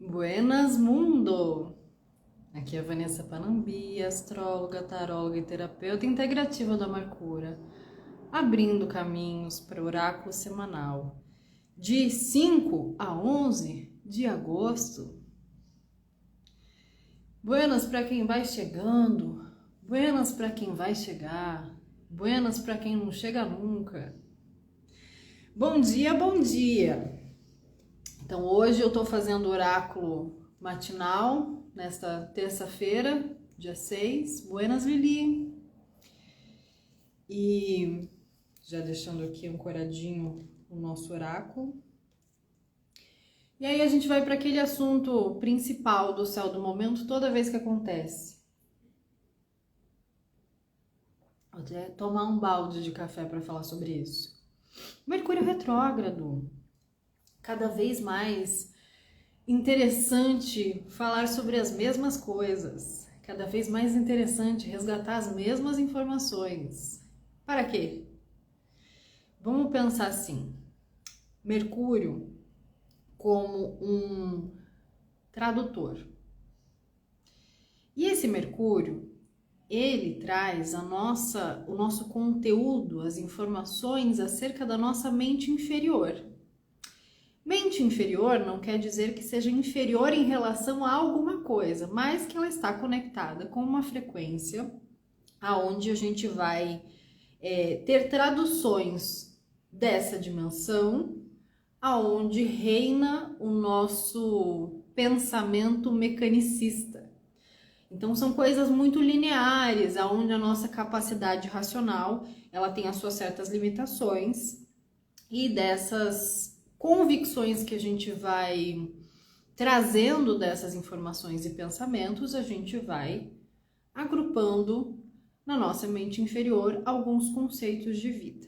Buenas mundo! Aqui é a Vanessa Panambi, astróloga, taróloga e terapeuta integrativa da Mercúria, abrindo caminhos para o oráculo semanal de 5 a 11 de agosto. Buenas para quem vai chegando, buenas para quem vai chegar, buenas para quem não chega nunca. Bom dia, bom dia! Então hoje eu estou fazendo o oráculo matinal, nesta terça-feira, dia 6, Buenas Lili. E já deixando aqui ancoradinho o nosso oráculo. E aí a gente vai para aquele assunto principal do céu do momento toda vez que acontece. Vou até tomar um balde de café para falar sobre isso. Mercúrio retrógrado. Cada vez mais interessante falar sobre as mesmas coisas, cada vez mais interessante resgatar as mesmas informações. Para quê? Vamos pensar assim, Mercúrio como um tradutor. E esse Mercúrio, ele traz o nosso conteúdo, as informações acerca da nossa mente inferior. Mente inferior não quer dizer que seja inferior em relação a alguma coisa, mas que ela está conectada com uma frequência aonde a gente vai ter traduções dessa dimensão, aonde reina o nosso pensamento mecanicista. Então são coisas muito lineares, aonde a nossa capacidade racional ela tem as suas certas limitações e dessas convicções que a gente vai trazendo dessas informações e pensamentos, a gente vai agrupando na nossa mente inferior alguns conceitos de vida.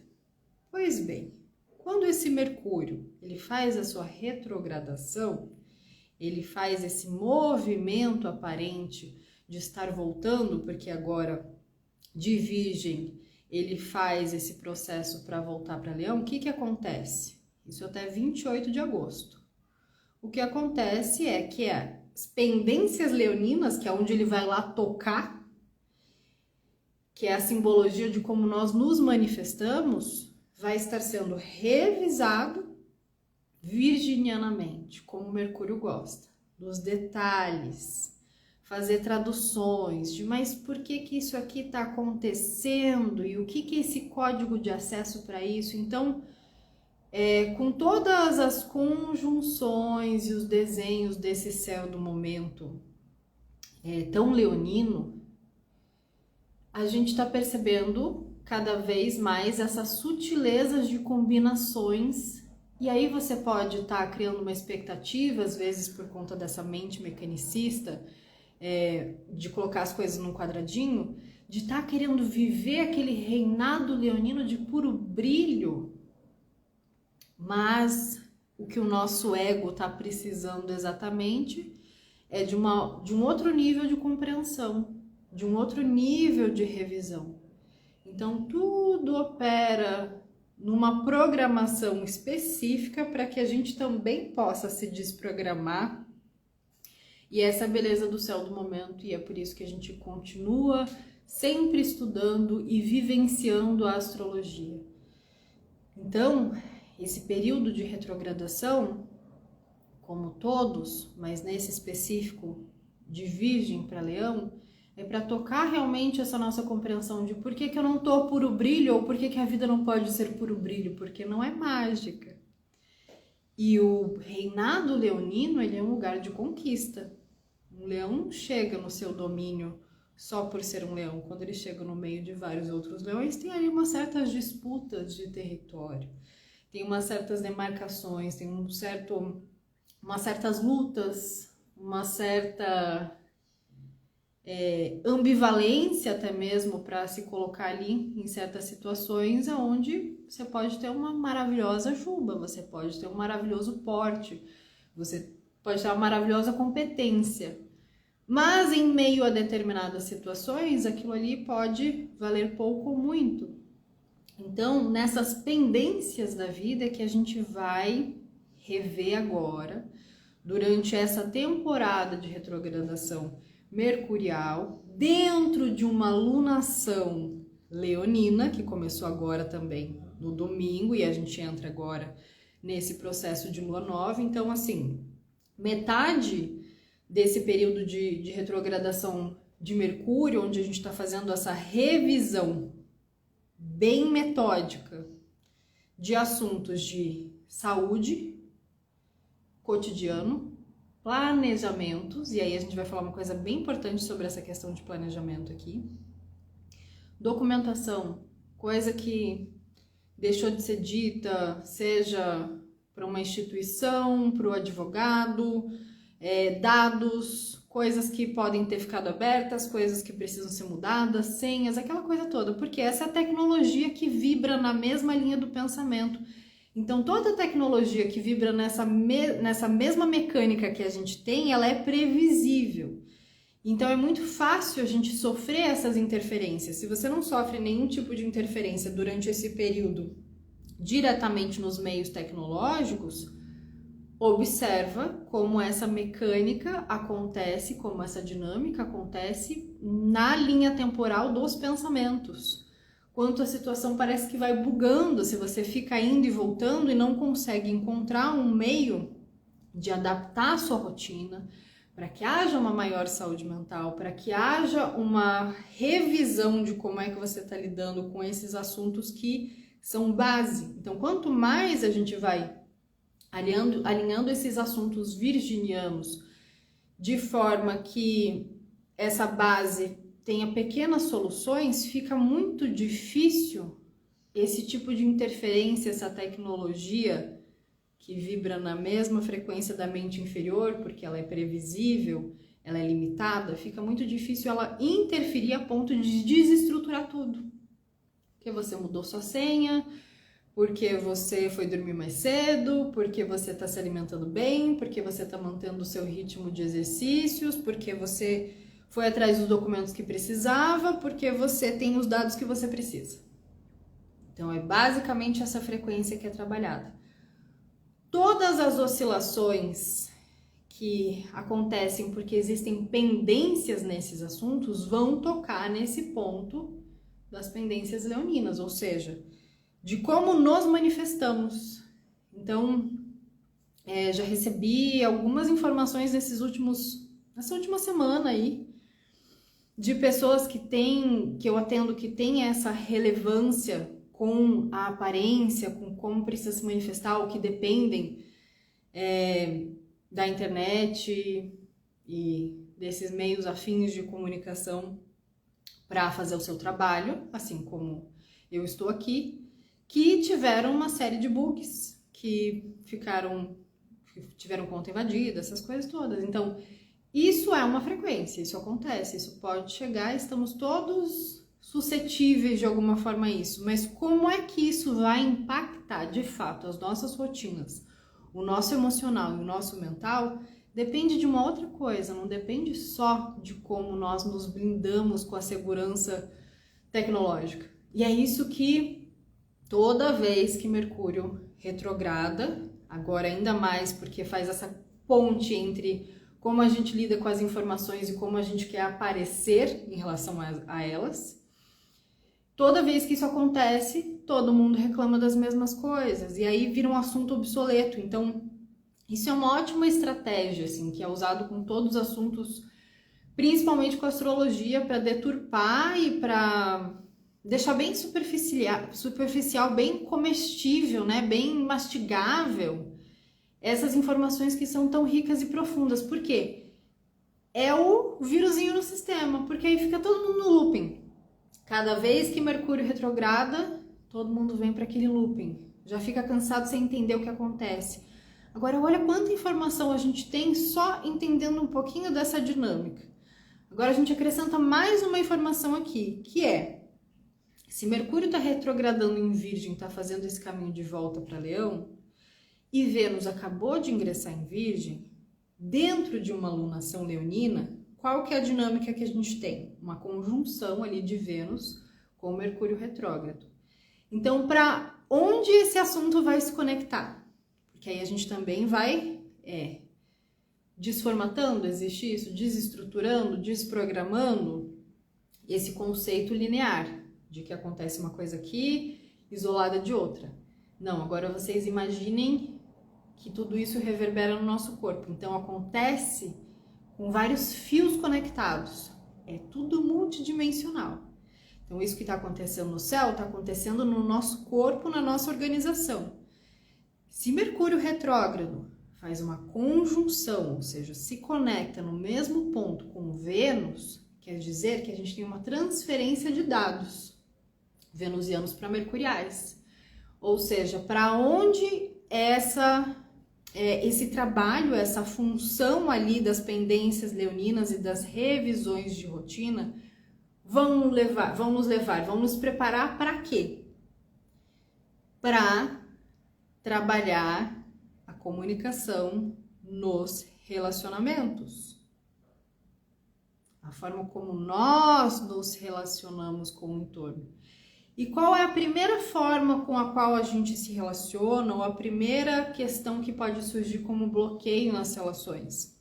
Pois bem, quando esse Mercúrio ele faz a sua retrogradação, ele faz esse movimento aparente de estar voltando, porque agora de Virgem ele faz esse processo para voltar para Leão, o que acontece? Isso até 28 de agosto. O que acontece é que as pendências leoninas, que é onde ele vai lá tocar, que é a simbologia de como nós nos manifestamos, vai estar sendo revisado virginianamente, como Mercúrio gosta, dos detalhes, fazer traduções de mas por que isso aqui está acontecendo e o que é esse código de acesso para isso. Então, com todas as conjunções e os desenhos desse céu do momento tão leonino, a gente está percebendo cada vez mais essas sutilezas de combinações. E aí você pode estar criando uma expectativa, às vezes por conta dessa mente mecanicista, de colocar as coisas num quadradinho, de estar querendo viver aquele reinado leonino de puro brilho. Mas o que o nosso ego está precisando exatamente é de um outro nível de compreensão, de um outro nível de revisão. Então tudo opera numa programação específica para que a gente também possa se desprogramar. E essa é a beleza do céu do momento, e é por isso que a gente continua sempre estudando e vivenciando a astrologia. Então, esse período de retrogradação, como todos, mas nesse específico de Virgem para Leão, é para tocar realmente essa nossa compreensão de por que eu não tô puro brilho ou por que a vida não pode ser puro brilho, porque não é mágica. E o reinado leonino, ele é um lugar de conquista. Um leão não chega no seu domínio só por ser um leão. Quando ele chega no meio de vários outros leões, tem ali umas certas disputas de território. Tem umas certas demarcações, tem umas certas lutas, uma certa ambivalência até mesmo para se colocar ali em certas situações onde você pode ter uma maravilhosa juba, você pode ter um maravilhoso porte, você pode ter uma maravilhosa competência, mas em meio a determinadas situações aquilo ali pode valer pouco ou muito. Então, nessas pendências da vida que a gente vai rever agora durante essa temporada de retrogradação mercurial, dentro de uma lunação leonina, que começou agora também no domingo, e a gente entra agora nesse processo de lua nova. Então, assim, metade desse período de retrogradação de Mercúrio, onde a gente está fazendo essa revisão bem metódica de assuntos de saúde, cotidiano, planejamentos, e aí a gente vai falar uma coisa bem importante sobre essa questão de planejamento aqui, documentação, coisa que deixou de ser dita, seja para uma instituição, para o advogado, dados, coisas que podem ter ficado abertas, coisas que precisam ser mudadas, senhas, aquela coisa toda, porque essa é a tecnologia que vibra na mesma linha do pensamento. Então, toda tecnologia que vibra nessa mesma mecânica que a gente tem, ela é previsível. Então, é muito fácil a gente sofrer essas interferências. Se você não sofre nenhum tipo de interferência durante esse período diretamente nos meios tecnológicos, observa como essa mecânica acontece, como essa dinâmica acontece na linha temporal dos pensamentos. Quanto a situação parece que vai bugando, se você fica indo e voltando e não consegue encontrar um meio de adaptar a sua rotina para que haja uma maior saúde mental, para que haja uma revisão de como é que você está lidando com esses assuntos que são base. Então, quanto mais a gente vai alinhando esses assuntos virginianos de forma que essa base tenha pequenas soluções, fica muito difícil esse tipo de interferência, essa tecnologia que vibra na mesma frequência da mente inferior, porque ela é previsível, ela é limitada, fica muito difícil ela interferir a ponto de desestruturar tudo. Porque você mudou sua senha, porque você foi dormir mais cedo, porque você está se alimentando bem, porque você está mantendo o seu ritmo de exercícios, porque você foi atrás dos documentos que precisava, porque você tem os dados que você precisa. Então, é basicamente essa frequência que é trabalhada. Todas as oscilações que acontecem porque existem pendências nesses assuntos vão tocar nesse ponto das pendências leoninas, ou seja, de como nos manifestamos. Então, já recebi algumas informações nessa última semana aí, de pessoas que eu atendo que tem essa relevância com a aparência, com como precisa se manifestar, ou que dependem da internet e desses meios afins de comunicação para fazer o seu trabalho, assim como eu estou aqui, que tiveram uma série de bugs, que tiveram conta invadida, essas coisas todas. Então, isso é uma frequência, isso acontece, isso pode chegar, estamos todos suscetíveis de alguma forma a isso, mas como é que isso vai impactar de fato as nossas rotinas, o nosso emocional e o nosso mental, depende de uma outra coisa, não depende só de como nós nos blindamos com a segurança tecnológica. E é isso que toda vez que Mercúrio retrograda, agora ainda mais porque faz essa ponte entre como a gente lida com as informações e como a gente quer aparecer em relação a elas. Toda vez que isso acontece, todo mundo reclama das mesmas coisas e aí vira um assunto obsoleto. Então, isso é uma ótima estratégia, assim, que é usado com todos os assuntos, principalmente com a astrologia, para deturpar e para deixar bem superficial, bem comestível, né? Bem mastigável essas informações que são tão ricas e profundas. Por quê? É o vírusinho no sistema, porque aí fica todo mundo no looping. Cada vez que Mercúrio retrograda, todo mundo vem para aquele looping. Já fica cansado sem entender o que acontece. Agora, olha quanta informação a gente tem só entendendo um pouquinho dessa dinâmica. Agora, a gente acrescenta mais uma informação aqui, que é, se Mercúrio está retrogradando em Virgem, está fazendo esse caminho de volta para Leão, e Vênus acabou de ingressar em Virgem, dentro de uma alunação leonina, qual que é a dinâmica que a gente tem? Uma conjunção ali de Vênus com Mercúrio retrógrado. Então, para onde esse assunto vai se conectar? Porque aí a gente também vai desformatando, existe isso? Desestruturando, desprogramando esse conceito linear de que acontece uma coisa aqui, isolada de outra. Não, agora vocês imaginem que tudo isso reverbera no nosso corpo. Então acontece com vários fios conectados. É tudo multidimensional. Então isso que está acontecendo no céu está acontecendo no nosso corpo, na nossa organização. Se Mercúrio retrógrado faz uma conjunção, ou seja, se conecta no mesmo ponto com Vênus, quer dizer que a gente tem uma transferência de dados venusianos para mercuriais. Ou seja, para onde esse trabalho, essa função ali das pendências leoninas e das revisões de rotina vão nos preparar para quê? Para trabalhar a comunicação nos relacionamentos. A forma como nós nos relacionamos com o entorno. E qual é a primeira forma com a qual a gente se relaciona, ou a primeira questão que pode surgir como bloqueio nas relações?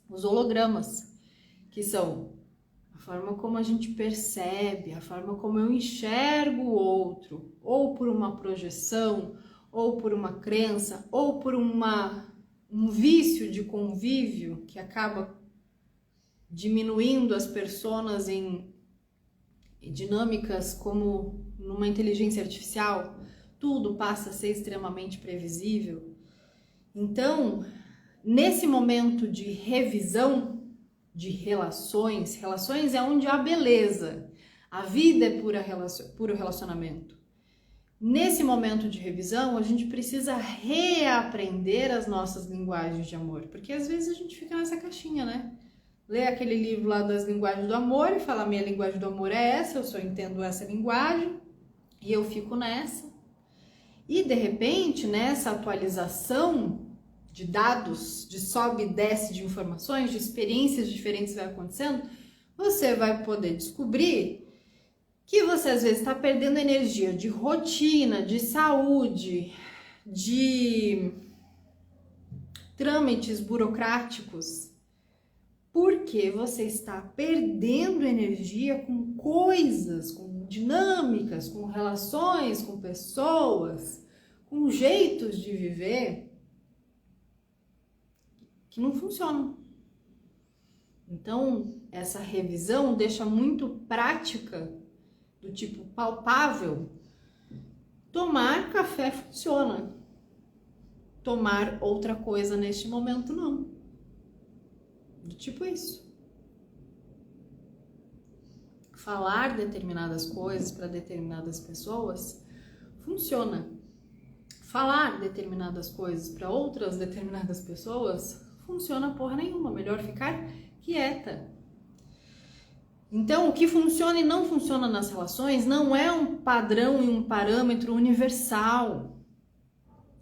Os hologramas, que são a forma como a gente percebe, a forma como eu enxergo o outro, ou por uma projeção, ou por uma crença, ou por um vício de convívio que acaba diminuindo as personas em dinâmicas como numa inteligência artificial, tudo passa a ser extremamente previsível. Então, nesse momento de revisão de relações é onde há beleza, a vida é puro relacionamento. Nesse momento de revisão, a gente precisa reaprender as nossas linguagens de amor, porque às vezes a gente fica nessa caixinha, né? Lê aquele livro lá das linguagens do amor e fala, minha linguagem do amor é essa, eu só entendo essa linguagem, e eu fico nessa. E de repente, nessa atualização de dados, de sobe e desce de informações, de experiências diferentes vai acontecendo, você vai poder descobrir que você às vezes está perdendo energia de rotina, de saúde, de trâmites burocráticos, porque você está perdendo energia com coisas, com dinâmicas, com relações, com pessoas, com jeitos de viver que não funcionam. Então, essa revisão deixa muito prática, do tipo palpável. Tomar café funciona. Tomar outra coisa neste momento não. Do tipo isso. Falar determinadas coisas para determinadas pessoas funciona. Falar determinadas coisas para outras determinadas pessoas funciona porra nenhuma. Melhor ficar quieta. Então, o que funciona e não funciona nas relações não é um padrão e um parâmetro universal.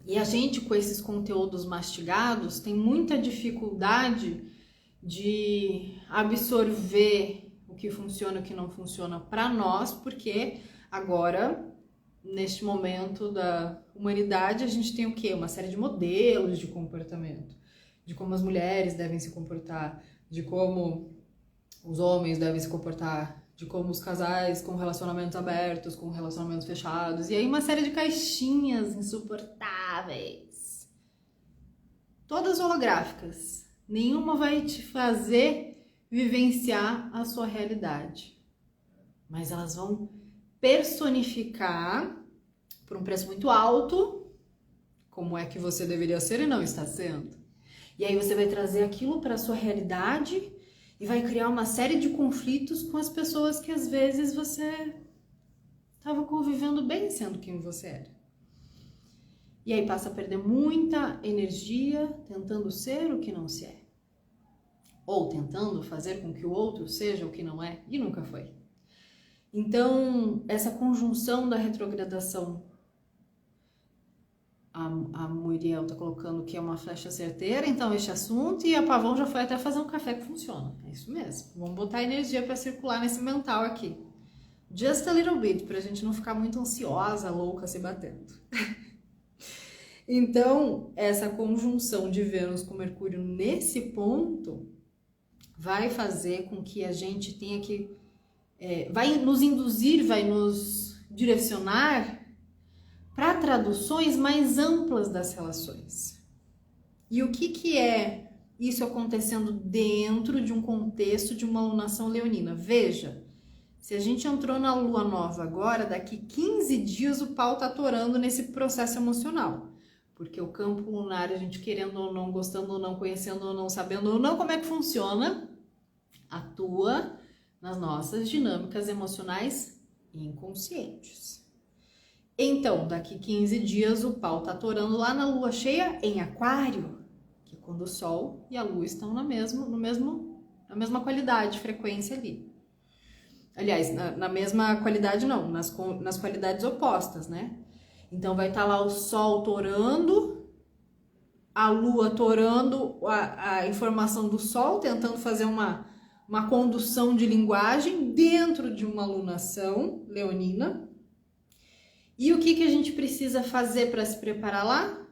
E a gente, com esses conteúdos mastigados, tem muita dificuldade de absorver o que funciona e o que não funciona para nós, porque agora, neste momento da humanidade, a gente tem o quê? Uma série de modelos de comportamento, de como as mulheres devem se comportar, de como os homens devem se comportar, de como os casais com relacionamentos abertos, com relacionamentos fechados, e aí uma série de caixinhas insuportáveis. Todas holográficas. Nenhuma vai te fazer vivenciar a sua realidade. Mas elas vão personificar, por um preço muito alto, como é que você deveria ser e não está sendo. E aí você vai trazer aquilo para a sua realidade e vai criar uma série de conflitos com as pessoas que às vezes você estava convivendo bem sendo quem você era. E aí passa a perder muita energia tentando ser o que não se é. Ou tentando fazer com que o outro seja o que não é e nunca foi. Então, essa conjunção da retrogradação, a Muriel tá colocando que é uma flecha certeira, então este assunto, e a Pavão já foi até fazer um café que funciona. É isso mesmo. Vamos botar energia para circular nesse mental aqui. Just a little bit, pra gente não ficar muito ansiosa, louca, se batendo. Então, essa conjunção de Vênus com Mercúrio nesse ponto vai fazer com que a gente tenha que... vai nos induzir, vai nos direcionar para traduções mais amplas das relações. E o que é isso acontecendo dentro de um contexto de uma alunação leonina? Veja, se a gente entrou na lua nova agora, daqui 15 dias o pau tá atorando nesse processo emocional. Porque o campo lunar, a gente querendo ou não, gostando ou não, conhecendo ou não, sabendo ou não como é que funciona, atua nas nossas dinâmicas emocionais inconscientes. Então, daqui 15 dias o pau tá atorando lá na lua cheia em Aquário, que é quando o Sol e a Lua estão na mesma qualidade, frequência ali. Aliás, na mesma qualidade não, nas qualidades opostas, né? Então vai estar lá o Sol torando, a Lua torando a informação do Sol, tentando fazer uma condução de linguagem dentro de uma alunação leonina. E o que a gente precisa fazer para se preparar lá?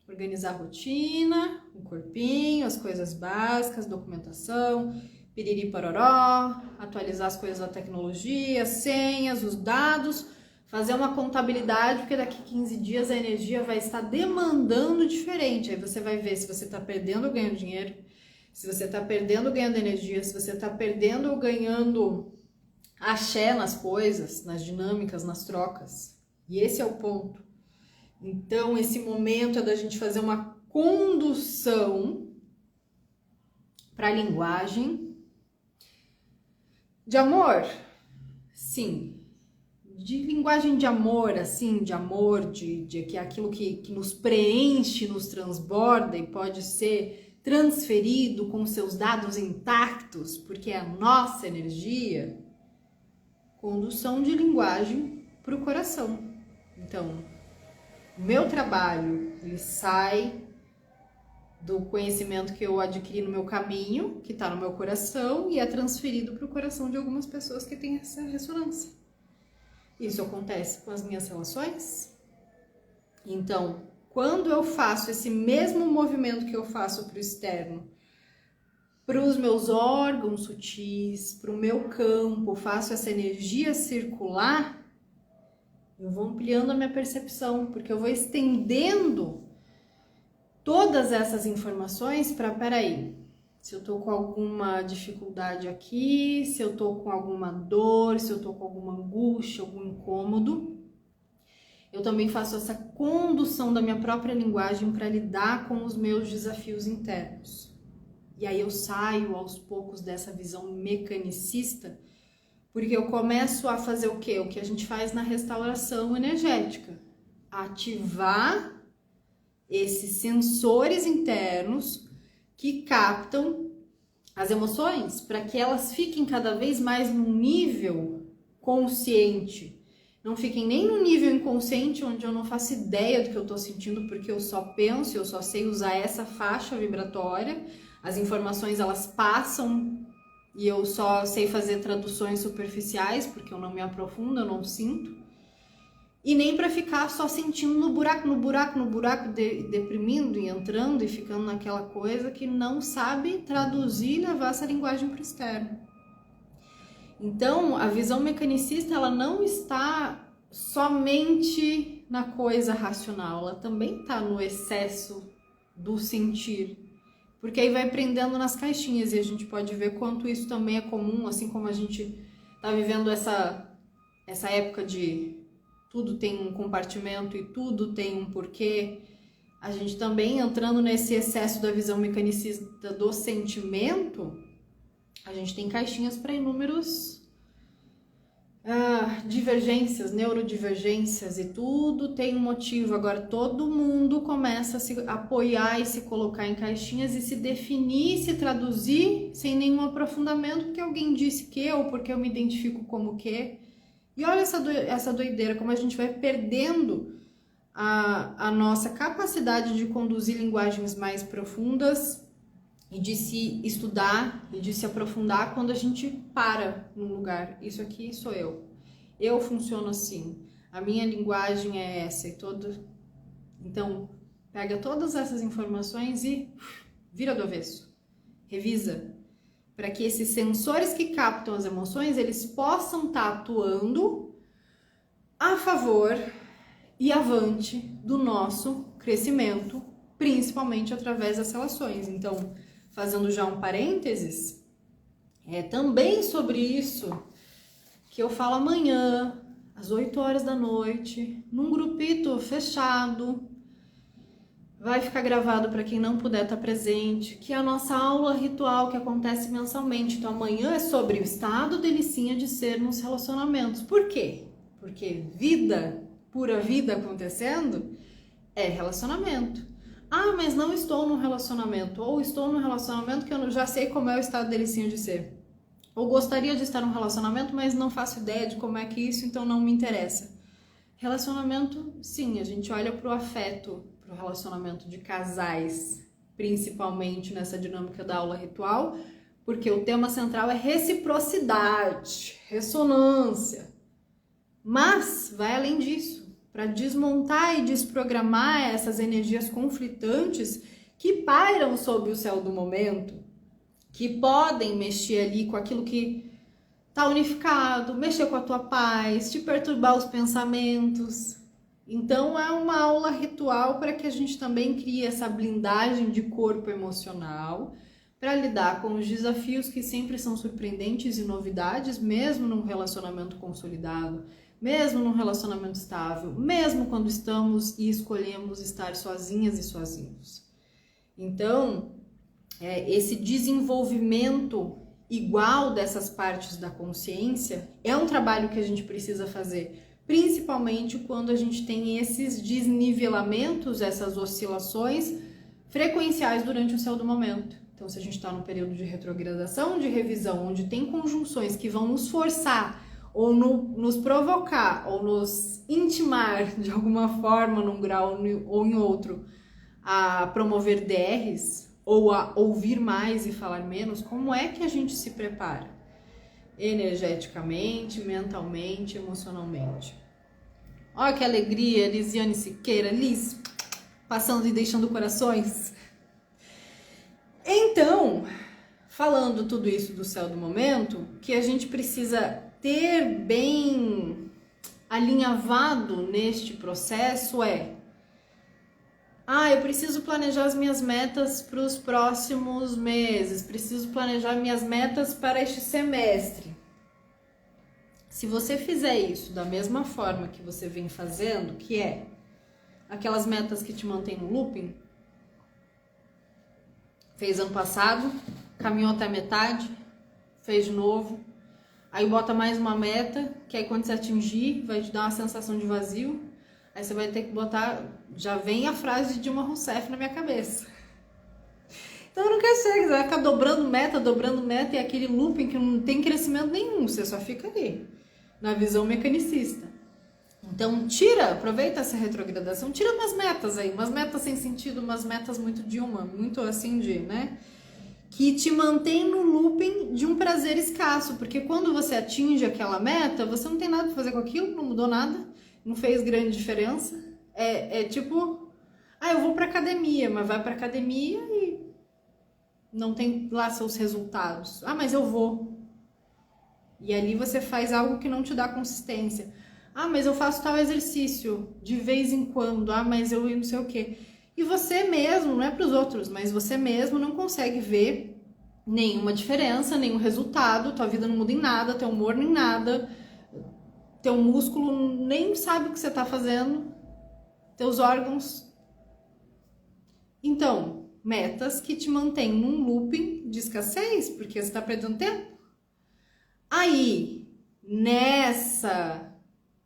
Organizar a rotina, o corpinho, as coisas básicas, documentação, piriri pororó, atualizar as coisas da tecnologia, as senhas, os dados, fazer uma contabilidade, porque daqui 15 dias a energia vai estar demandando diferente. Aí você vai ver se você está perdendo ou ganhando dinheiro, se você está perdendo ou ganhando energia, se você está perdendo ou ganhando axé nas coisas, nas dinâmicas, nas trocas. E esse é o ponto. Então, esse momento é da gente fazer uma condução para a linguagem de amor. Sim, de linguagem de amor, assim, de amor, de que é aquilo que nos preenche, nos transborda e pode ser transferido com seus dados intactos, porque é a nossa energia. Condução de linguagem para o coração. Então, o meu trabalho, ele sai do conhecimento que eu adquiri no meu caminho, que está no meu coração, e é transferido para o coração de algumas pessoas que têm essa ressonância. Isso acontece com as minhas relações. Então, quando eu faço esse mesmo movimento que eu faço para o externo, para os meus órgãos sutis, para o meu campo, faço essa energia circular, eu vou ampliando a minha percepção, porque eu vou estendendo todas essas informações para, peraí, se eu tô com alguma dificuldade aqui, se eu tô com alguma dor, se eu tô com alguma angústia, algum incômodo, eu também faço essa condução da minha própria linguagem para lidar com os meus desafios internos. E aí eu saio aos poucos dessa visão mecanicista, porque eu começo a fazer o quê? O que a gente faz na restauração energética. Ativar esses sensores internos que captam as emoções para que elas fiquem cada vez mais num nível consciente. Não fiquem nem no nível inconsciente, onde eu não faço ideia do que eu estou sentindo, porque eu só penso, eu só sei usar essa faixa vibratória. As informações, elas passam e eu só sei fazer traduções superficiais, porque eu não me aprofundo, eu não sinto. E nem para ficar só sentindo no buraco, deprimindo e entrando e ficando naquela coisa que não sabe traduzir e levar essa linguagem para o externo. Então, a visão mecanicista, ela não está somente na coisa racional, ela também está no excesso do sentir. Porque aí vai prendendo nas caixinhas e a gente pode ver quanto isso também é comum, assim como a gente está vivendo essa época de tudo tem um compartimento e tudo tem um porquê. A gente também entrando nesse excesso da visão mecanicista do sentimento, a gente tem caixinhas para inúmeros divergências, neurodivergências e tudo tem um motivo. Agora todo mundo começa a se apoiar e se colocar em caixinhas e se definir, se traduzir sem nenhum aprofundamento, porque alguém disse que ou porque eu me identifico como que. E olha essa doideira, como a gente vai perdendo a nossa capacidade de conduzir linguagens mais profundas e de se estudar e de se aprofundar quando a gente para num lugar. Isso aqui sou eu. Eu funciono assim. A minha linguagem é essa. E Então, pega todas essas informações e vira do avesso. Revisa. Para que esses sensores que captam as emoções, eles possam estar atuando a favor e avante do nosso crescimento, principalmente através das relações. Então, fazendo já um parênteses, é também sobre isso que eu falo amanhã, às 8 horas da noite, num grupito fechado. Vai ficar gravado para quem não puder estar presente, que é a nossa aula ritual que acontece mensalmente. Então amanhã é sobre o estado delicinha de ser nos relacionamentos. Por quê? Porque vida, pura vida acontecendo, é relacionamento. Ah, mas não estou num relacionamento. Ou estou num relacionamento que eu já sei como é o estado delicinha de ser. Ou gostaria de estar num relacionamento, mas não faço ideia de como é que isso, então não me interessa. Relacionamento, sim, a gente olha para o afeto, para o relacionamento de casais, principalmente nessa dinâmica da aula ritual, porque o tema central é reciprocidade, ressonância. Mas vai além disso, para desmontar e desprogramar essas energias conflitantes que pairam sob o céu do momento, que podem mexer ali com aquilo que tá unificado, mexer com a tua paz, te perturbar os pensamentos. Então é uma aula ritual para que a gente também crie essa blindagem de corpo emocional para lidar com os desafios que sempre são surpreendentes e novidades, mesmo num relacionamento consolidado, mesmo num relacionamento estável, mesmo quando estamos e escolhemos estar sozinhas e sozinhos. Então, esse desenvolvimento igual dessas partes da consciência é um trabalho que a gente precisa fazer, principalmente quando a gente tem esses desnivelamentos, essas oscilações frequenciais durante o céu do momento. Então, se a gente está no período de retrogradação, de revisão, onde tem conjunções que vão nos forçar ou nos provocar ou nos intimar de alguma forma, num grau ou em outro, a promover DRs, ou a ouvir mais e falar menos, como é que a gente se prepara? Energeticamente, mentalmente, emocionalmente. Olha que alegria, Lisiane Siqueira, Liz, passando e deixando corações. Então, falando tudo isso do céu do momento, que a gente precisa ter bem alinhavado neste processo eu preciso planejar as minhas metas para os próximos meses, preciso planejar minhas metas para este semestre. Se você fizer isso da mesma forma que você vem fazendo, que é aquelas metas que te mantêm no looping, fez ano passado, caminhou até a metade, fez de novo, aí bota mais uma meta, que aí quando você atingir, vai te dar uma sensação de vazio. Aí você vai ter que botar, já vem a frase de Dilma Rousseff na minha cabeça. Então não quer ser, você vai ficar dobrando meta e aquele looping que não tem crescimento nenhum, você só fica ali, na visão mecanicista. Então aproveita essa retrogradação, tira umas metas aí, umas metas sem sentido, umas metas muito Dilma, muito assim né? Que te mantém no looping de um prazer escasso, porque quando você atinge aquela meta, você não tem nada pra fazer com aquilo, não mudou nada. Não fez grande diferença. Tipo, eu vou pra academia, mas vai pra academia e não tem lá seus resultados. Mas eu vou. E ali você faz algo que não te dá consistência. Mas eu faço tal exercício de vez em quando. Mas eu não sei o quê. E você mesmo, não é pros outros, mas você mesmo não consegue ver nenhuma diferença, nenhum resultado. Tua vida não muda em nada, teu humor nem nada. Teu músculo nem sabe o que você está fazendo, teus órgãos. Então, metas que te mantêm num looping de escassez, porque você está perdendo tempo. Aí, nessa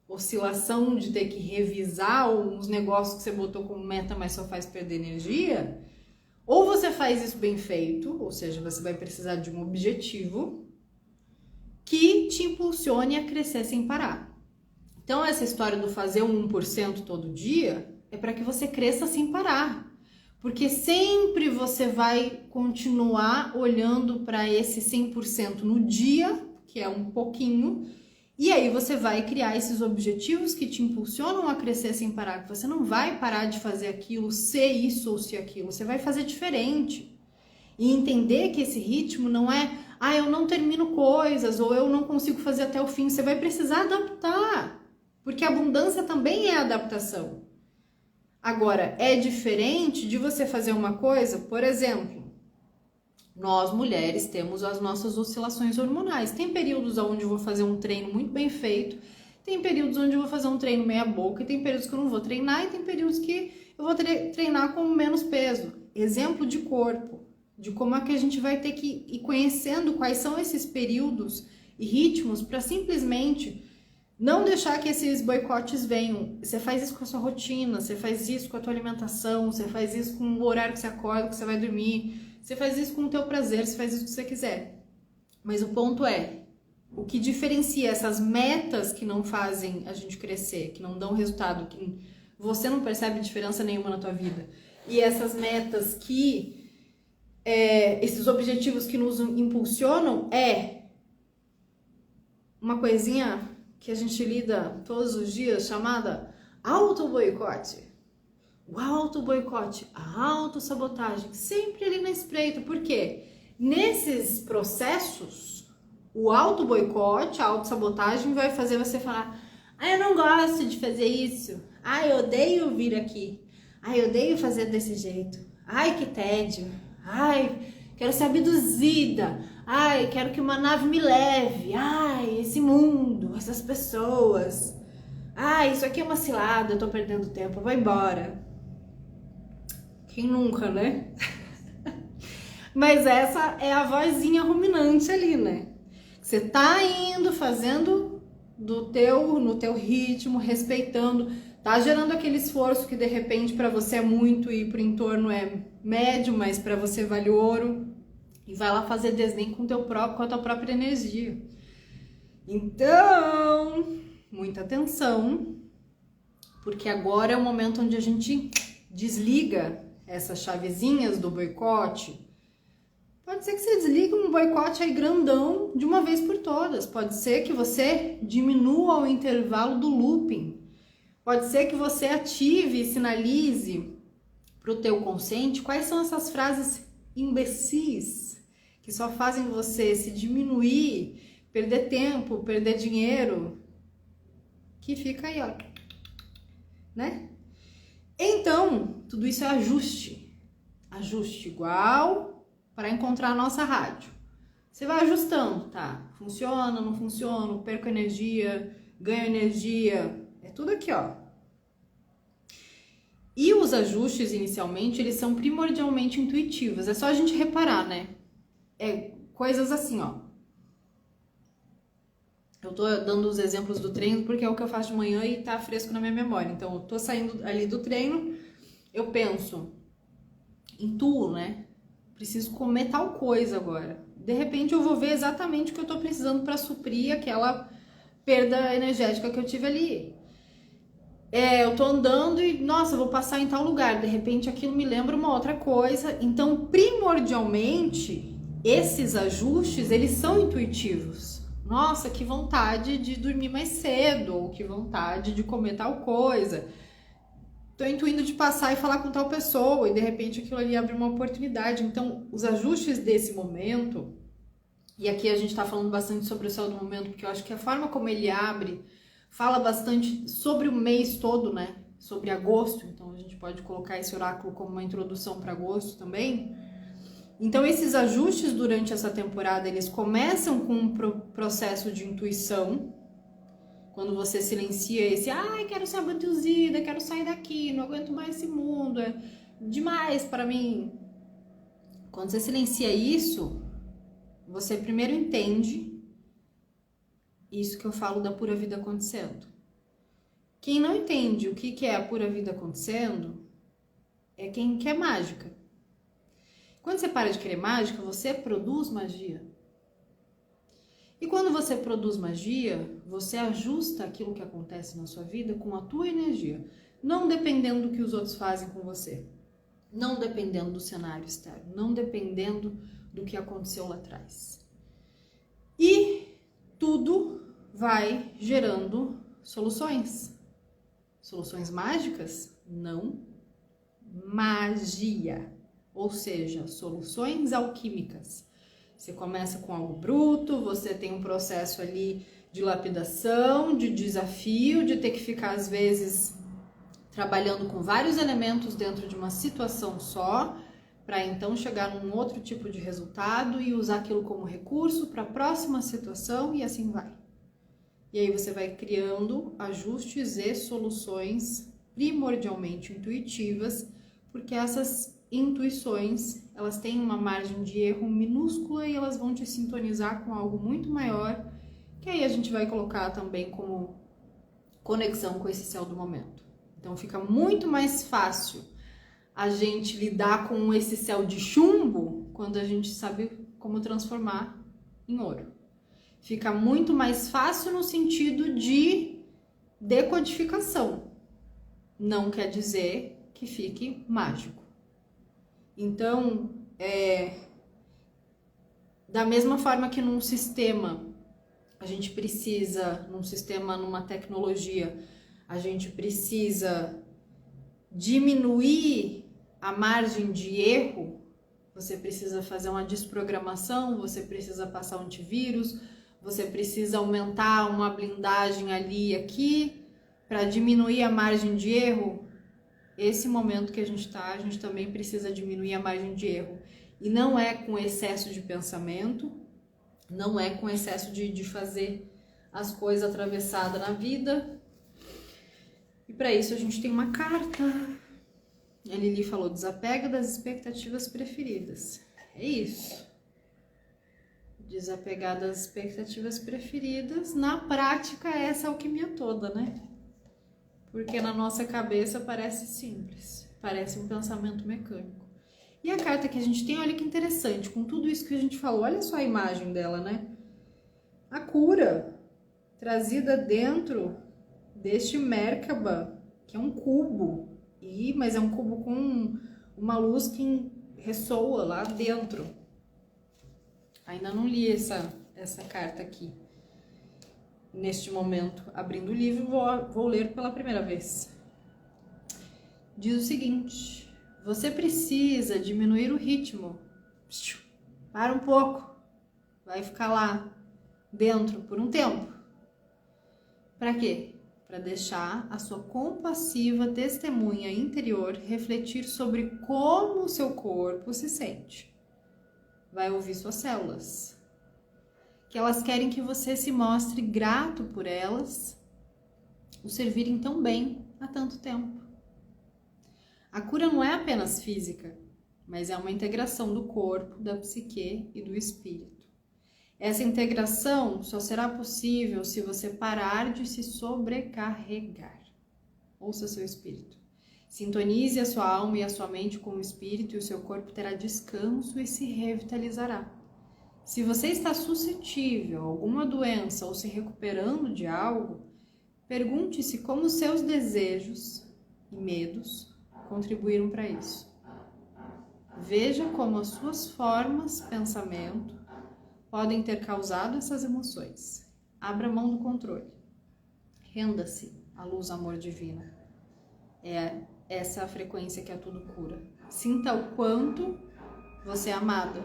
oscilação de ter que revisar uns negócios que você botou como meta, mas só faz perder energia, ou você faz isso bem feito, ou seja, você vai precisar de um objetivo que te impulsione a crescer sem parar. Então, essa história do fazer 1% todo dia é para que você cresça sem parar. Porque sempre você vai continuar olhando para esse 100% no dia, que é um pouquinho, E aí você vai criar esses objetivos que te impulsionam a crescer sem parar. Você não vai parar de fazer aquilo, ser isso ou ser aquilo. Você vai fazer diferente. E entender que esse ritmo não é, eu não termino coisas, ou eu não consigo fazer até o fim. Você vai precisar adaptar. Porque a abundância também é adaptação. Agora, é diferente de você fazer uma coisa, por exemplo, nós mulheres temos as nossas oscilações hormonais. Tem períodos onde eu vou fazer um treino muito bem feito, tem períodos onde eu vou fazer um treino meia boca, e tem períodos que eu não vou treinar, e tem períodos que eu vou treinar com menos peso. Exemplo de corpo, de como é que a gente vai ter que ir conhecendo quais são esses períodos e ritmos para simplesmente não deixar que esses boicotes venham. Você faz isso com a sua rotina, você faz isso com a tua alimentação, você faz isso com o horário que você acorda, que você vai dormir, você faz isso com o teu prazer, você faz isso que você quiser. Mas o ponto é, o que diferencia essas metas que não fazem a gente crescer, que não dão resultado, que você não percebe diferença nenhuma na tua vida, e essas metas que, esses objetivos que nos impulsionam, é uma coisinha que a gente lida todos os dias, chamada auto-boicote. O auto-boicote, a autossabotagem, sempre ali na espreita. Por quê? Nesses processos, o auto-boicote, a autossabotagem vai fazer você falar: eu não gosto de fazer isso. Eu odeio vir aqui. Eu odeio fazer desse jeito. Que tédio. Quero ser abduzida. Quero que uma nave me leve. Esse mundo, essas pessoas. Isso aqui é uma cilada, eu tô perdendo tempo, eu vou embora. Quem nunca, né? Mas essa é a vozinha ruminante ali, né? Você tá indo, fazendo no teu ritmo, respeitando, tá gerando aquele esforço que de repente para você é muito e pro entorno é médio, mas para você vale ouro. E vai lá fazer desdém com a tua própria energia. Então, muita atenção, porque agora é o momento onde a gente desliga essas chavezinhas do boicote. Pode ser que você desligue um boicote aí grandão de uma vez por todas. Pode ser que você diminua o intervalo do looping. Pode ser que você ative e sinalize para o teu consciente quais são essas frases imbecis que só fazem você se diminuir, perder tempo, perder dinheiro, que fica aí, ó, né? Então, tudo isso é ajuste. Ajuste igual para encontrar a nossa rádio. Você vai ajustando, tá? Funciona, não funciona, perco energia, ganho energia, é tudo aqui, ó. E os ajustes, inicialmente, eles são primordialmente intuitivos. É só a gente reparar, né? Coisas assim, ó. Eu tô dando os exemplos do treino porque é o que eu faço de manhã e tá fresco na minha memória. Então, eu tô saindo ali do treino, eu penso, intuo, né? Preciso comer tal coisa agora. De repente, eu vou ver exatamente o que eu tô precisando para suprir aquela perda energética que eu tive ali. Eu tô andando e, nossa, eu vou passar em tal lugar. De repente, aquilo me lembra uma outra coisa. Então, primordialmente, esses ajustes, eles são intuitivos. Nossa, que vontade de dormir mais cedo, ou que vontade de comer tal coisa. Tô intuindo de passar e falar com tal pessoa, e de repente aquilo ali abre uma oportunidade. Então, os ajustes desse momento, e aqui a gente tá falando bastante sobre o céu do momento, porque eu acho que a forma como ele abre fala bastante sobre o mês todo, né? Sobre agosto, então a gente pode colocar esse oráculo como uma introdução para agosto também. Então, esses ajustes durante essa temporada, eles começam com um processo de intuição. Quando você silencia esse, quero ser abduzida, quero sair daqui, não aguento mais esse mundo, é demais para mim. Quando você silencia isso, você primeiro entende isso que eu falo da pura vida acontecendo. Quem não entende o que é a pura vida acontecendo é quem quer mágica. Quando você para de querer mágica, você produz magia. E quando você produz magia, você ajusta aquilo que acontece na sua vida com a tua energia, não dependendo do que os outros fazem com você, não dependendo do cenário externo, não dependendo do que aconteceu lá atrás. E tudo vai gerando soluções. Soluções mágicas? Não. Magia, ou seja, soluções alquímicas. Você começa com algo bruto, você tem um processo ali de lapidação, de desafio, de ter que ficar às vezes trabalhando com vários elementos dentro de uma situação só, para então chegar num outro tipo de resultado e usar aquilo como recurso para a próxima situação e assim vai. E aí você vai criando ajustes e soluções primordialmente intuitivas, porque essas intuições, elas têm uma margem de erro minúscula e elas vão te sintonizar com algo muito maior, que aí a gente vai colocar também como conexão com esse céu do momento. Então fica muito mais fácil a gente lidar com esse céu de chumbo quando a gente sabe como transformar em ouro. Fica muito mais fácil no sentido de decodificação. Não quer dizer que fique mágico. Então, da mesma forma que num sistema, a gente precisa, numa tecnologia, a gente precisa diminuir a margem de erro, você precisa fazer uma desprogramação, você precisa passar um antivírus, você precisa aumentar uma blindagem ali e aqui para diminuir a margem de erro. Esse momento que a gente também precisa diminuir a margem de erro. E não é com excesso de pensamento, não é com excesso de fazer as coisas atravessadas na vida. E para isso a gente tem uma carta. A Lili falou, desapega das expectativas preferidas. É isso. Desapegar das expectativas preferidas. Na prática é essa alquimia toda, né? Porque na nossa cabeça parece simples. Parece um pensamento mecânico. E a carta que a gente tem, olha que interessante. Com tudo isso que a gente falou, olha só a imagem dela, né? A cura trazida dentro deste Merkaba, que é um cubo. Mas é um cubo com uma luz que ressoa lá dentro. Ainda não li essa carta aqui. Neste momento, abrindo o livro, vou ler pela primeira vez. Diz o seguinte: você precisa diminuir o ritmo. Para um pouco. Vai ficar lá dentro por um tempo. Para quê? Para deixar a sua compassiva testemunha interior refletir sobre como o seu corpo se sente. Vai ouvir suas células, que elas querem que você se mostre grato por elas, o servirem tão bem há tanto tempo. A cura não é apenas física, mas é uma integração do corpo, da psique e do espírito. Essa integração só será possível se você parar de se sobrecarregar. Ouça seu espírito. Sintonize a sua alma e a sua mente com o espírito e o seu corpo terá descanso e se revitalizará. Se você está suscetível a alguma doença ou se recuperando de algo, pergunte-se como os seus desejos e medos contribuíram para isso. Veja como as suas formas, pensamento, podem ter causado essas emoções. Abra mão do controle. Renda-se à luz amor divino. É essa a frequência que a tudo cura. Sinta o quanto você é amada.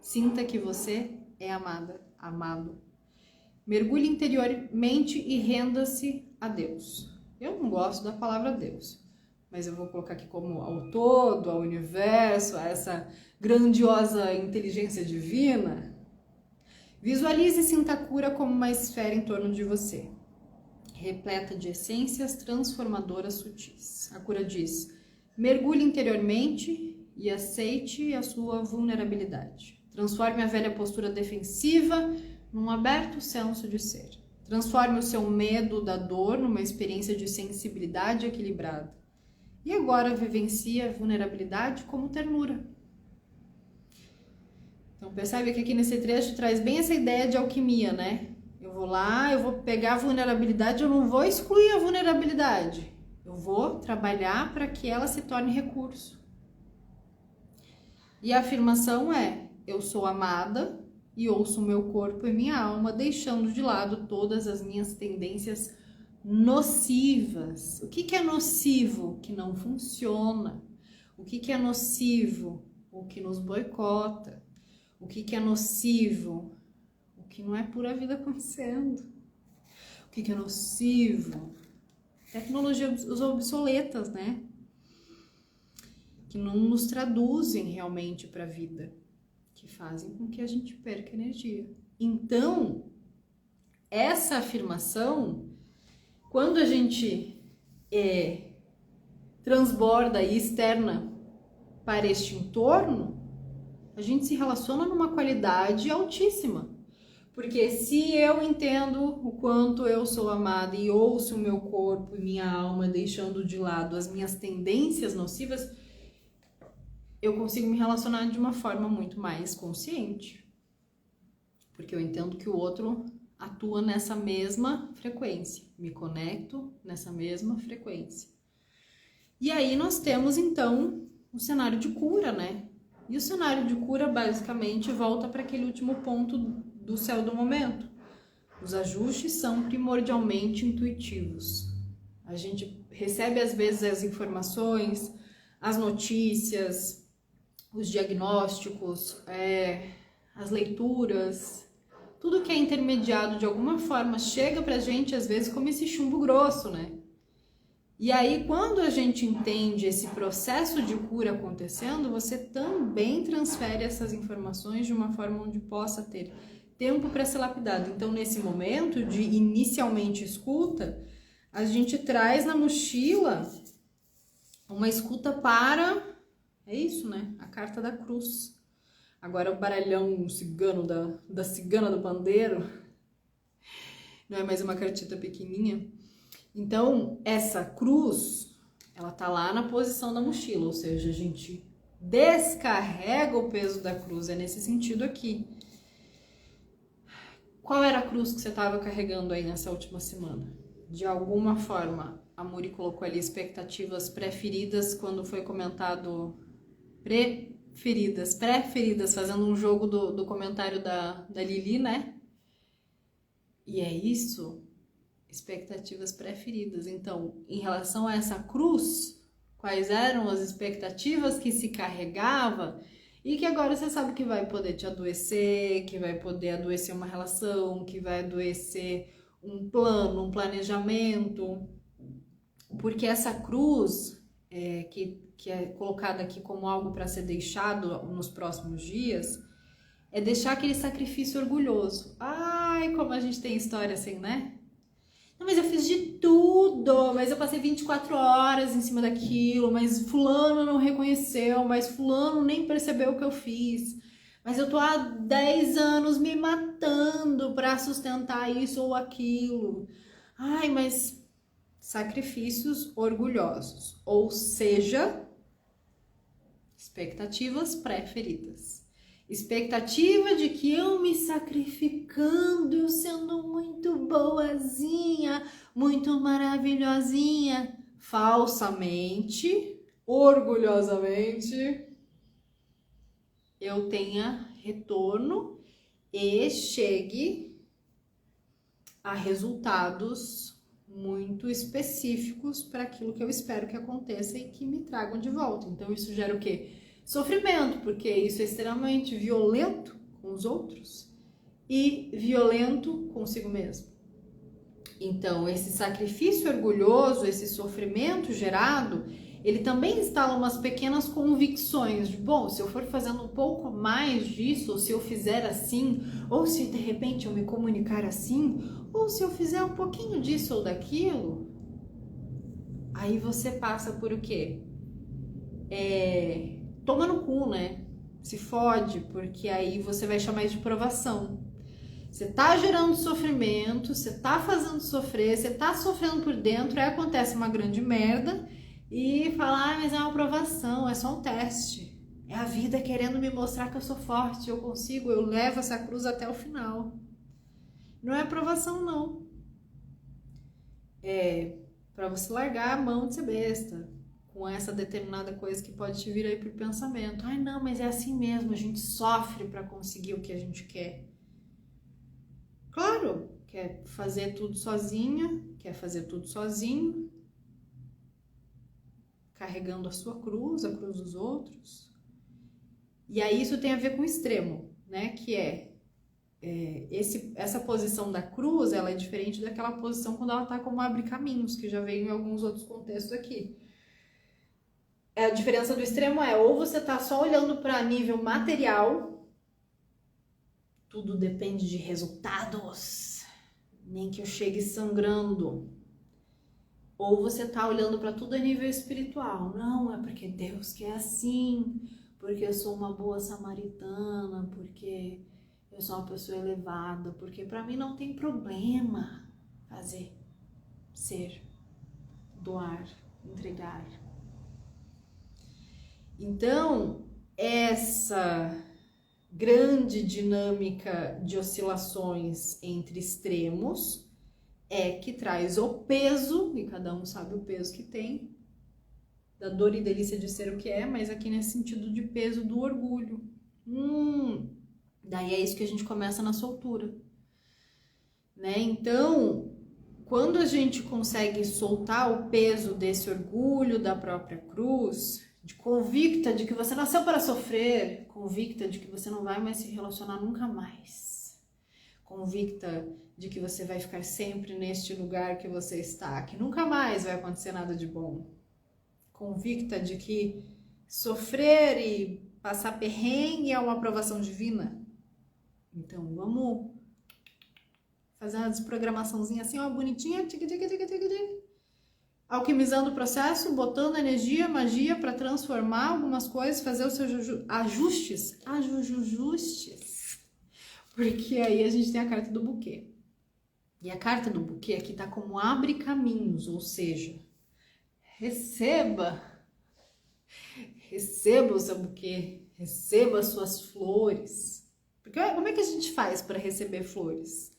Sinta que você é amada, amado. Mergulhe interiormente e renda-se a Deus. Eu não gosto da palavra Deus, mas eu vou colocar aqui como ao todo, ao universo, a essa grandiosa inteligência divina. Visualize e sinta a cura como uma esfera em torno de você, repleta de essências transformadoras sutis. A cura diz: mergulhe interiormente e aceite a sua vulnerabilidade. Transforme a velha postura defensiva num aberto senso de ser. Transforme o seu medo da dor numa experiência de sensibilidade equilibrada. E agora vivencie a vulnerabilidade como ternura. Então percebe que aqui nesse trecho traz bem essa ideia de alquimia, né? Eu vou lá, eu vou pegar a vulnerabilidade, eu não vou excluir a vulnerabilidade. Eu vou trabalhar para que ela se torne recurso. E a afirmação é: eu sou amada, e ouço o meu corpo e minha alma, deixando de lado todas as minhas tendências nocivas. O que é nocivo? Que não funciona. O que é nocivo? O que nos boicota. O que é nocivo? O que não é pura vida acontecendo. O que é nocivo? Tecnologias obsoletas, né? Que não nos traduzem realmente para a vida, que fazem com que a gente perca energia. Então, essa afirmação, quando a gente transborda e externa para este entorno, a gente se relaciona numa qualidade altíssima. Porque se eu entendo o quanto eu sou amada e ouço o meu corpo e minha alma, deixando de lado as minhas tendências nocivas, eu consigo me relacionar de uma forma muito mais consciente. Porque eu entendo que o outro atua nessa mesma frequência. Me conecto nessa mesma frequência. E aí nós temos, então, o cenário de cura, né? E o cenário de cura, basicamente, volta para aquele último ponto do céu do momento. Os ajustes são primordialmente intuitivos. A gente recebe, às vezes, as informações, as notícias, os diagnósticos, as leituras, tudo que é intermediado de alguma forma chega pra gente, às vezes, como esse chumbo grosso, né? E aí, quando a gente entende esse processo de cura acontecendo, você também transfere essas informações de uma forma onde possa ter tempo para ser lapidado. Então, nesse momento de inicialmente escuta, a gente traz na mochila uma escuta para... É isso, né? A carta da cruz. Agora o baralhão cigano da cigana do pandeiro. Não é mais uma cartita pequenininha. Então, essa cruz, ela tá lá na posição da mochila. Ou seja, a gente descarrega o peso da cruz. É nesse sentido aqui. Qual era a cruz que você estava carregando aí nessa última semana? De alguma forma, a Muri colocou ali expectativas pré-feridas quando foi comentado... pré-feridas, fazendo um jogo do comentário da Lili, né? E é isso, expectativas pré-feridas. Então, em relação a essa cruz, quais eram as expectativas que se carregava e que agora você sabe que vai poder te adoecer, que vai poder adoecer uma relação, que vai adoecer um plano, um planejamento, porque essa cruz que é colocada aqui como algo para ser deixado nos próximos dias, é deixar aquele sacrifício orgulhoso. Ai, como a gente tem história assim, né? Não, mas eu fiz de tudo, mas eu passei 24 horas em cima daquilo, mas fulano não reconheceu, mas fulano nem percebeu o que eu fiz. Mas eu tô há 10 anos me matando para sustentar isso ou aquilo. Ai, mas sacrifícios orgulhosos, ou seja, expectativas pré-feridas. Expectativa de que eu me sacrificando, eu sendo muito boazinha, muito maravilhosinha, falsamente, orgulhosamente, eu tenha retorno e chegue a resultados muito específicos para aquilo que eu espero que aconteça e que me tragam de volta. Então isso gera o quê? Sofrimento, porque isso é extremamente violento com os outros e violento consigo mesmo. Então esse sacrifício orgulhoso, esse sofrimento gerado, ele também instala umas pequenas convicções de, bom, se eu for fazendo um pouco mais disso, ou se eu fizer assim, ou se de repente eu me comunicar assim, ou se eu fizer um pouquinho disso ou daquilo, aí você passa por o quê? Toma no cu, né? Se fode, porque aí você vai chamar isso de provação. Você tá gerando sofrimento, você tá fazendo sofrer, você tá sofrendo por dentro, aí acontece uma grande merda e fala, mas é uma provação, é só um teste. É a vida querendo me mostrar que eu sou forte, eu consigo, eu levo essa cruz até o final. Não é provação, não. É para você largar a mão de ser besta. com essa determinada coisa que pode te vir aí pro pensamento. Ai, não, mas é assim mesmo, a gente sofre para conseguir o que a gente quer. Claro, quer fazer tudo sozinha, quer fazer tudo sozinho, carregando a sua cruz, a cruz dos outros. E aí isso tem a ver com o extremo, né? Que essa posição da cruz, ela é diferente daquela posição quando ela tá como abre caminhos, que já veio em alguns outros contextos aqui. A diferença do extremo é, ou você tá só olhando para nível material, tudo depende de resultados, nem que eu chegue sangrando. Ou você tá olhando para tudo a nível espiritual. Não, é porque Deus quer assim, porque eu sou uma boa samaritana, porque eu sou uma pessoa elevada, porque para mim não tem problema fazer, ser, doar, entregar. Então, essa grande dinâmica de oscilações entre extremos é que traz o peso, e cada um sabe o peso que tem, da dor e delícia de ser o que é, mas aqui nesse sentido de peso do orgulho. Daí é isso que a gente começa na soltura, né? Então, quando a gente consegue soltar o peso desse orgulho da própria cruz, convicta de que você nasceu para sofrer, convicta de que você não vai mais se relacionar nunca mais, convicta de que você vai ficar sempre neste lugar que você está, que nunca mais vai acontecer nada de bom, convicta de que sofrer e passar perrengue é uma aprovação divina. Então vamos fazer uma desprogramaçãozinha assim, ó, bonitinha, alquimizando o processo, botando energia, magia para transformar algumas coisas, fazer os seus ajustes, porque aí a gente tem a carta do buquê. E a carta do buquê aqui tá como abre caminhos, ou seja, receba o seu buquê, receba as suas flores. Porque como é que a gente faz para receber flores?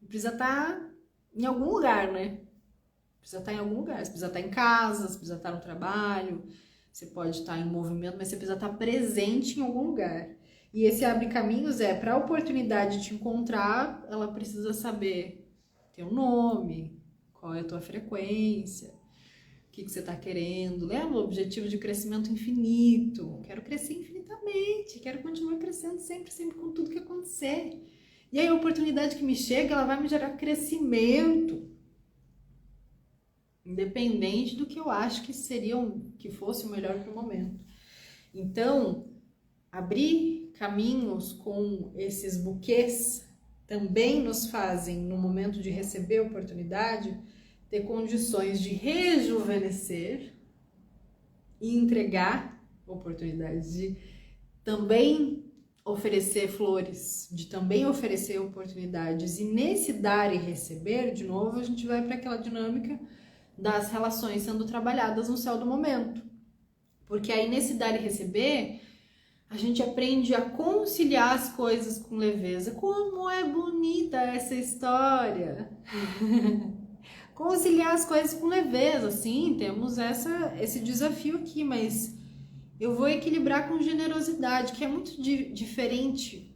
Precisa estar em algum lugar, né? Precisa estar em algum lugar, você precisa estar em casa, você precisa estar no trabalho, você pode estar em movimento, mas você precisa estar presente em algum lugar. E esse abre caminhos para a oportunidade de te encontrar, ela precisa saber teu nome, qual é a tua frequência, o que você está querendo. Lembra o objetivo de crescimento infinito? Quero crescer infinitamente, quero continuar crescendo sempre com tudo que acontecer. E aí a oportunidade que me chega, ela vai me gerar crescimento. Independente do que eu acho que fosse o melhor para o momento. Então, abrir caminhos com esses buquês também nos fazem, no momento de receber a oportunidade, ter condições de rejuvenescer e entregar oportunidades, de também oferecer flores, de também oferecer oportunidades. E nesse dar e receber, de novo, a gente vai para aquela dinâmica das relações sendo trabalhadas no céu do momento. Porque aí nesse dar e receber, a gente aprende a conciliar as coisas com leveza. Como é bonita essa história! Conciliar as coisas com leveza, sim, temos esse desafio aqui, mas eu vou equilibrar com generosidade, que é muito diferente.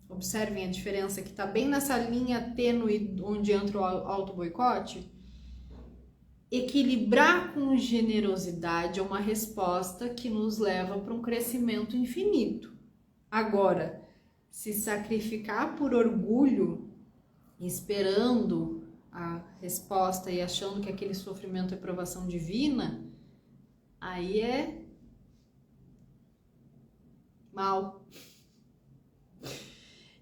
Observem a diferença, que está bem nessa linha tênue onde entra o auto-boicote. Equilibrar com generosidade é uma resposta que nos leva para um crescimento infinito. Agora, se sacrificar por orgulho, esperando a resposta e achando que aquele sofrimento é provação divina, aí é mal.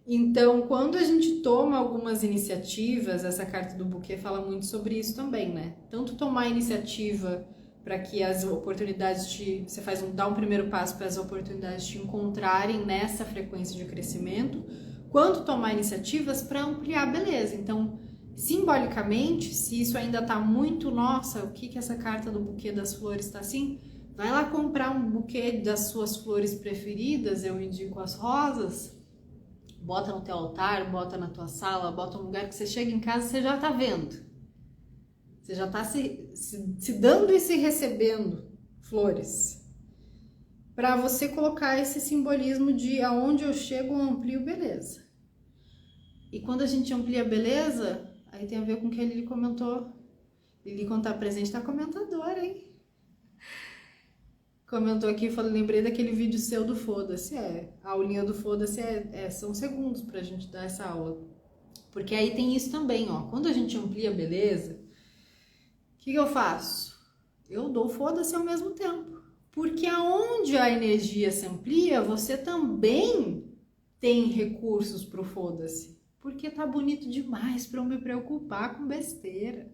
Então, quando a gente toma algumas iniciativas, essa carta do buquê fala muito sobre isso também, né? Tanto tomar iniciativa para que as oportunidades você dá um primeiro passo para as oportunidades te encontrarem nessa frequência de crescimento, quanto tomar iniciativas para ampliar a beleza. Então, simbolicamente, se isso ainda tá muito, nossa, o que essa carta do buquê das flores tá assim? Vai lá comprar um buquê das suas flores preferidas, eu indico as rosas, bota no teu altar, bota na tua sala, bota um lugar que você chega em casa e você já tá vendo. Você já tá se dando e se recebendo flores. Para você colocar esse simbolismo de aonde eu chego, eu amplio beleza. E quando a gente amplia beleza, aí tem a ver com o que a Lili comentou. Lili, quando tá presente, tá comentadora, hein? Comentou aqui, lembrei daquele vídeo seu do Foda-se. A aulinha do Foda-se são segundos pra gente dar essa aula. Porque aí tem isso também, ó. Quando a gente amplia beleza, o que eu faço? Eu dou foda-se ao mesmo tempo. Porque aonde a energia se amplia, você também tem recursos pro foda-se. Porque tá bonito demais pra eu me preocupar com besteira.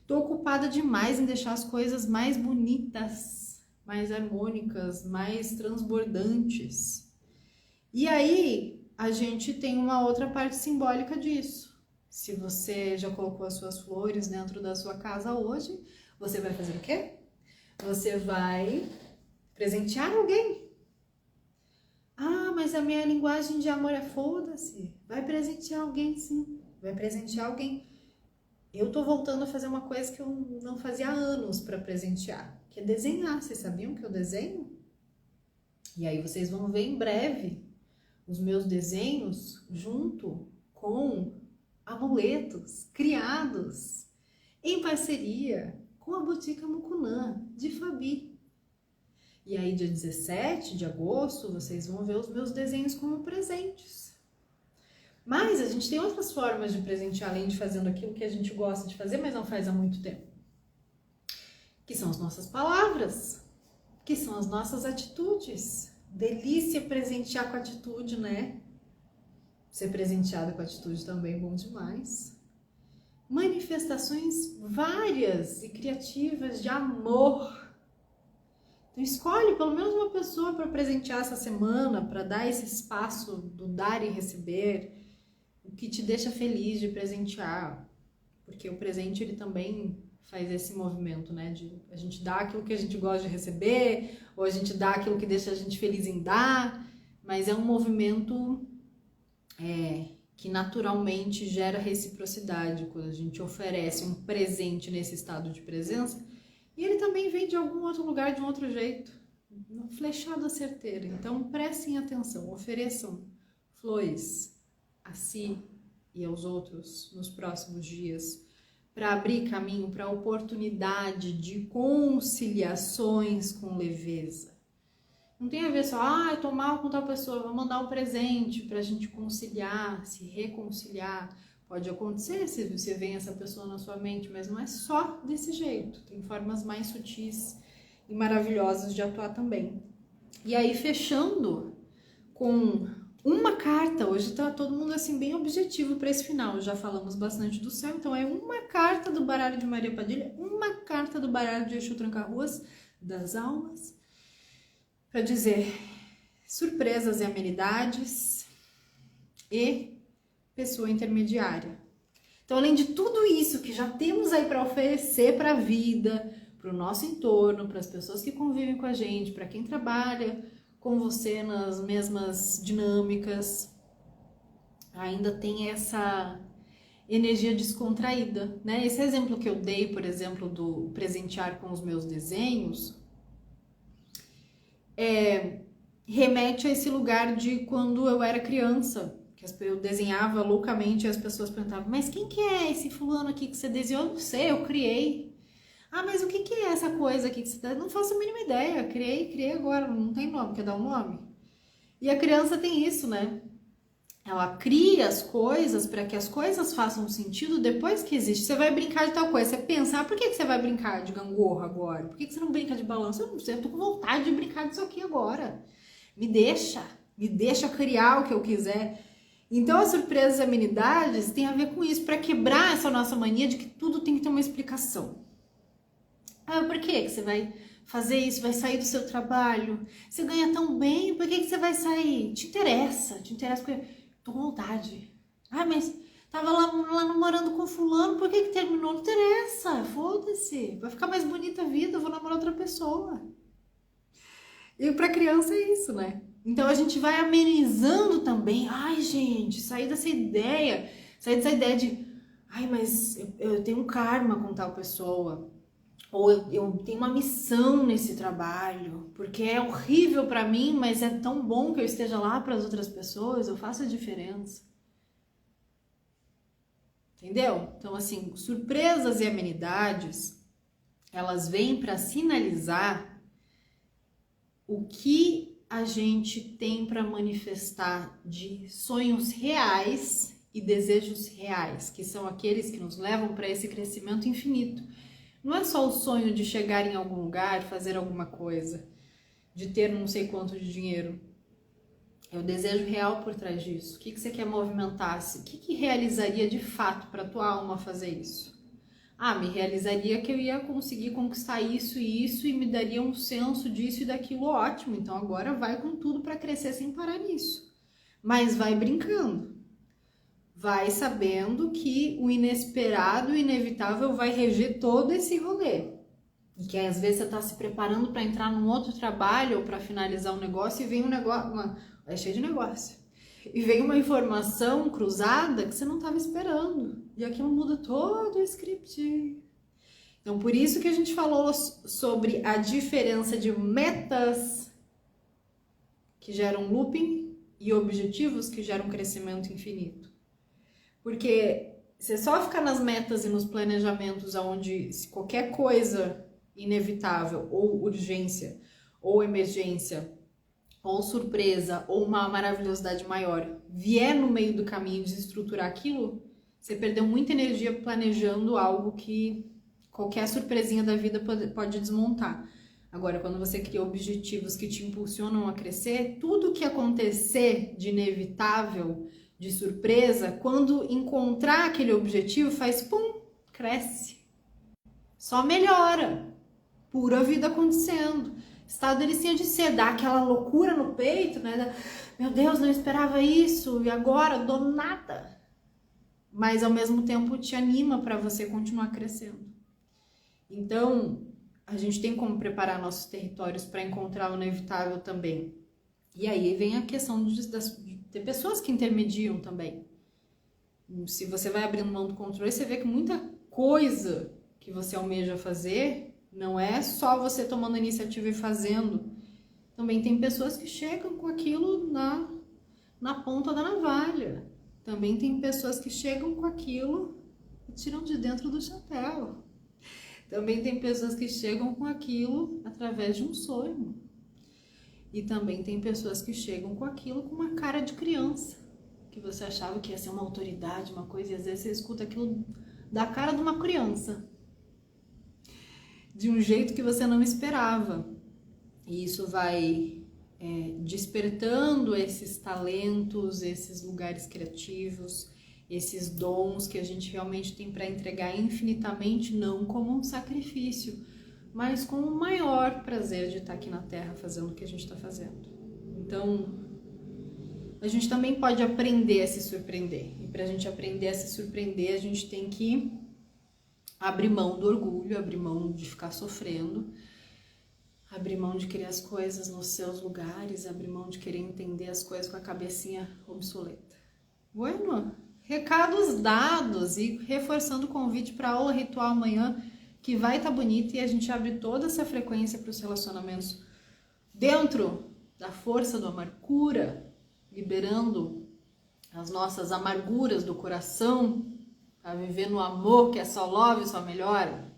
Tô ocupada demais em deixar as coisas mais bonitas, mais harmônicas, mais transbordantes. E aí, a gente tem uma outra parte simbólica disso. Se você já colocou as suas flores dentro da sua casa hoje, você vai fazer o quê? Você vai presentear alguém. Ah, mas a minha linguagem de amor é foda-se. Vai presentear alguém, sim. Vai presentear alguém. Eu tô voltando a fazer uma coisa que eu não fazia há anos para presentear, que é desenhar. Vocês sabiam que eu desenho? E aí vocês vão ver em breve os meus desenhos junto com amuletos criados em parceria com a Botica Mucunã, de Fabi. E aí, dia 17 de agosto, vocês vão ver os meus desenhos como presentes. Mas a gente tem outras formas de presentear, além de fazendo aquilo que a gente gosta de fazer, mas não faz há muito tempo. Que são as nossas palavras, que são as nossas atitudes. Delícia presentear com atitude, né? Ser presenteado com atitude também é bom demais. Manifestações várias e criativas de amor. Então escolhe pelo menos uma pessoa para presentear essa semana, para dar esse espaço do dar e receber, o que te deixa feliz de presentear. Porque o presente, ele também faz esse movimento, né? De a gente dar aquilo que a gente gosta de receber, ou a gente dá aquilo que deixa a gente feliz em dar, mas é um movimento que naturalmente gera reciprocidade quando a gente oferece um presente nesse estado de presença, e ele também vem de algum outro lugar, de um outro jeito, uma flechada certeira. Então prestem atenção, ofereçam flores a si e aos outros nos próximos dias, para abrir caminho para a oportunidade de conciliações com leveza. Não tem a ver só, eu tô mal com tal pessoa, vou mandar um presente pra gente conciliar, se reconciliar. Pode acontecer se você vê essa pessoa na sua mente, mas não é só desse jeito. Tem formas mais sutis e maravilhosas de atuar também. E aí, fechando com uma carta, hoje tá todo mundo assim bem objetivo para esse final, já falamos bastante do céu, então é uma carta do baralho de Maria Padilha, uma carta do baralho de Exu Tranca-Ruas, das almas, para dizer surpresas e amenidades e pessoa intermediária. Então, além de tudo isso que já temos aí para oferecer para a vida, para o nosso entorno, para as pessoas que convivem com a gente, para quem trabalha com você nas mesmas dinâmicas, ainda tem essa energia descontraída, né? Esse exemplo que eu dei, por exemplo, do presentear com os meus desenhos, remete a esse lugar de quando eu era criança, que eu desenhava loucamente e as pessoas perguntavam, mas quem que é esse fulano aqui que você desenhou? Eu não sei, eu criei. Ah, mas o que que é essa coisa aqui que você tá? Não faço a mínima ideia, criei agora, não tem nome, quer dar um nome? E a criança tem isso, né? Ela cria as coisas para que as coisas façam sentido depois que existe. Você vai brincar de tal coisa, você pensa, por que você vai brincar de gangorra agora? Por que você não brinca de balanço? Eu não sei, eu tô com vontade de brincar disso aqui agora. Me deixa criar o que eu quiser. Então, as surpresas e amenidades têm a ver com isso, para quebrar essa nossa mania de que tudo tem que ter uma explicação. Ah, por que você vai fazer isso, vai sair do seu trabalho? Você ganha tão bem, por que você vai sair? Te interessa porque tô com vontade. Ah, mas tava lá namorando com fulano, por que terminou? Não interessa, foda-se, vai ficar mais bonita a vida, eu vou namorar outra pessoa. E pra criança é isso, né? Então a gente vai amenizando também. Ai, gente, sair dessa ideia de ai, mas eu tenho um karma com tal pessoa. Ou eu tenho uma missão nesse trabalho, porque é horrível para mim, mas é tão bom que eu esteja lá para as outras pessoas, eu faço a diferença. Entendeu? Então, assim, surpresas e amenidades, elas vêm para sinalizar o que a gente tem para manifestar de sonhos reais e desejos reais, que são aqueles que nos levam para esse crescimento infinito. Não é só o sonho de chegar em algum lugar, fazer alguma coisa, de ter não sei quanto de dinheiro. É o desejo real por trás disso. O que você quer movimentar-se? O que realizaria de fato para a tua alma fazer isso? Me realizaria que eu ia conseguir conquistar isso e isso e me daria um senso disso e daquilo, ótimo. Então agora vai com tudo para crescer sem parar nisso. Mas vai brincando. Vai sabendo que o inesperado e inevitável vai reger todo esse rolê. E que às vezes você está se preparando para entrar num outro trabalho ou para finalizar um negócio e vem um negócio, é cheio de negócio. E vem uma informação cruzada que você não estava esperando. E aquilo muda todo o script. Então, por isso que a gente falou sobre a diferença de metas que geram looping e objetivos que geram crescimento infinito. Porque você só fica nas metas e nos planejamentos onde se qualquer coisa inevitável, ou urgência, ou emergência, ou surpresa, ou uma maravilhosidade maior vier no meio do caminho desestruturar aquilo, você perdeu muita energia planejando algo que qualquer surpresinha da vida pode desmontar. Agora, quando você cria objetivos que te impulsionam a crescer, tudo que acontecer de inevitável, de surpresa, quando encontrar aquele objetivo, faz pum, cresce. Só melhora. Pura vida acontecendo. Estado delicinha de ser, dá aquela loucura no peito, né? Meu Deus, não esperava isso, e agora do nada. Mas ao mesmo tempo te anima para você continuar crescendo. Então, a gente tem como preparar nossos territórios para encontrar o inevitável também. E aí vem a questão de ter pessoas que intermediam também. Se você vai abrindo mão do controle, você vê que muita coisa que você almeja fazer não é só você tomando a iniciativa e fazendo. Também tem pessoas que chegam com aquilo na ponta da navalha. Também tem pessoas que chegam com aquilo e tiram de dentro do chapéu. Também tem pessoas que chegam com aquilo através de um sonho. E também tem pessoas que chegam com aquilo com uma cara de criança, que você achava que ia ser uma autoridade, uma coisa, e às vezes você escuta aquilo da cara de uma criança, de um jeito que você não esperava. E isso vai despertando esses talentos, esses lugares criativos, esses dons que a gente realmente tem para entregar infinitamente, não como um sacrifício, mas com o maior prazer de estar aqui na Terra fazendo o que a gente está fazendo. Então, a gente também pode aprender a se surpreender. E para a gente aprender a se surpreender, a gente tem que abrir mão do orgulho, abrir mão de ficar sofrendo, abrir mão de querer as coisas nos seus lugares, abrir mão de querer entender as coisas com a cabecinha obsoleta. Bueno, recados dados e reforçando o convite para a aula ritual amanhã, que vai estar bonita, e a gente abre toda essa frequência para os relacionamentos dentro da força do amargura, liberando as nossas amarguras do coração, para viver no amor, que é só love, só melhora.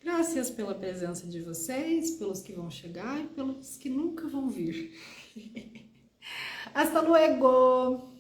Graças pela presença de vocês, pelos que vão chegar e pelos que nunca vão vir. Hasta luego!